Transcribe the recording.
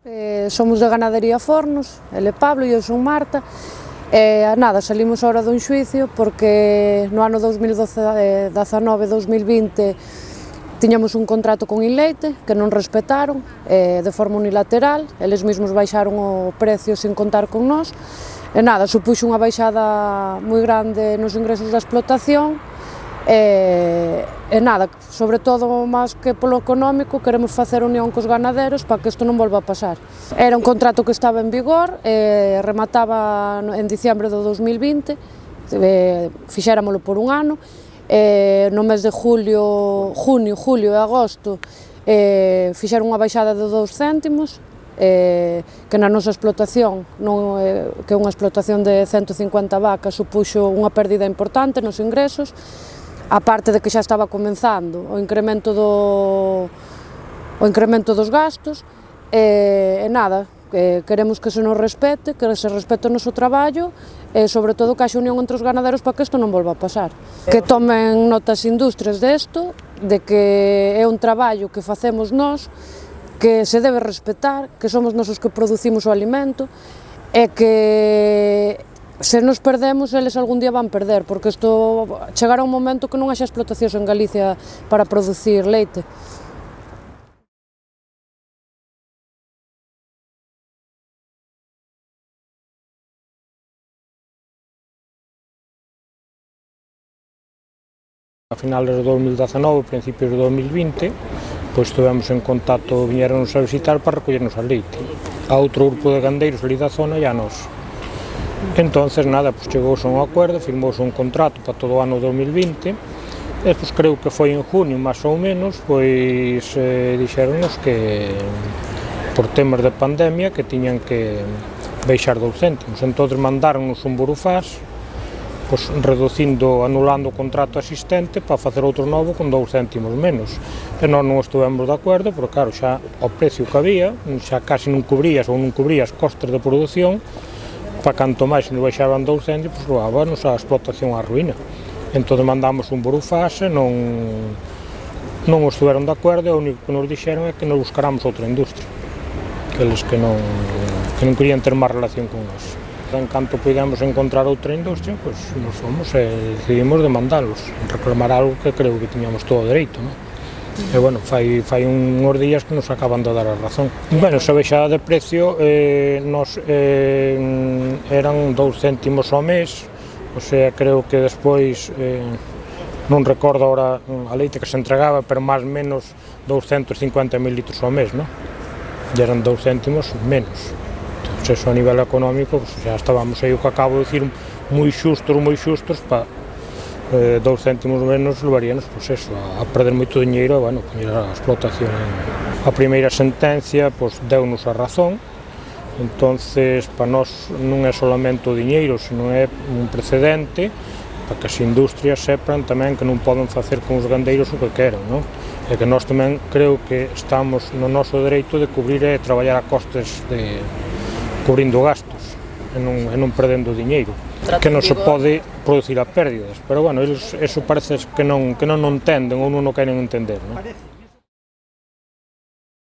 Somos de Ganadería Fornos, ele é Pablo e eu son Marta. Salimos ahora dun xuicio porque no ano 2019-2020 tiñamos un contrato con Inleite que non respetaron de forma unilateral, eles mesmos baixaron o precio sen contar con nós. Supuxo unha baixada moi grande nos ingresos da explotación. Sobre todo, máis que polo económico, queremos facer unión cos ganaderos para que isto non volva a pasar. Era un contrato que estaba en vigor, remataba en diciembre do 2020, fixéramolo por un ano. No mes de junio, julio e agosto fixeron unha baixada de 2 céntimos, que na nosa explotación, que é unha explotación de 150 vacas, supuxo unha pérdida importante nos ingresos, aparte de que xa estaba comenzando o incremento dos gastos. Queremos que se nos respete, que se respete o noso traballo e, sobre todo, que haxa unión entre os ganaderos para que isto non volva a pasar. Que tomen nota as industrias desto, de que é un traballo que facemos nós, que se debe respetar, que somos nós os que producimos o alimento e que se nos perdemos, eles algún día van perder, porque isto chegará un momento que non haxa explotacións en Galicia para producir leite. A finales de 2019, principios de 2020, pois estivemos en contacto, viñeronnos a visitar para recollernos a leite, a outro grupo de gandeiros ali da zona e a nós. Entonces, chegouse a un acordo, firmouse un contrato para todo o ano 2020, e despois creo que foi en junio, máis ou menos, pois dixéronnos que por temas de pandemia que tiñan que baixar 2 céntimos, entón mandáronnos un burofax, pois reducindo, anulando o contrato existente para facer outro novo con 2 céntimos menos. E nós non estivemos de acordo, porque claro, xa o precio que había, xa casi non cubrías costes de produción, para canto máis se nos baixaban 2 céntimos, levábamos a explotación á ruína. Entón mandamos un burofax e non estiveron de acordo, e o único que nos dixeron é que nos buscáramos outra industria, que eles que non querían ter máis relación con nós. En canto podíamos encontrar outra industria, pois nos fomos e decidimos demandalos, reclamar algo que creo que tiñamos todo o dereito, non? E, fai uns días que nos acaban de dar a razón. Esa baixada de precio eran 2 céntimos ao mes, o sea, creo que despois, non recordo agora a leite que se entregaba, pero máis menos 250.000 litros ao mes, non? E eran 2 céntimos menos. Entón, eso a nivel económico, xa estábamos aí, o que acabo de dicir, moi xustos, para 2 céntimos menos levaríanos a perder moito diñeiro e poñer a explotación. A primeira sentencia deu-nos a razón, entonces para nós non é solamente o diñeiro, senón é un precedente para que as industrias sepan tamén que non poden facer con os gandeiros o que queran, non? E que nós tamén creo que estamos no noso dereito de cubrir e traballar a costes cubrindo gastos e non perdendo diñeiro, que non se pode producir a pérdidas, pero eles eso parece que non entenden ou non o queren entender, non?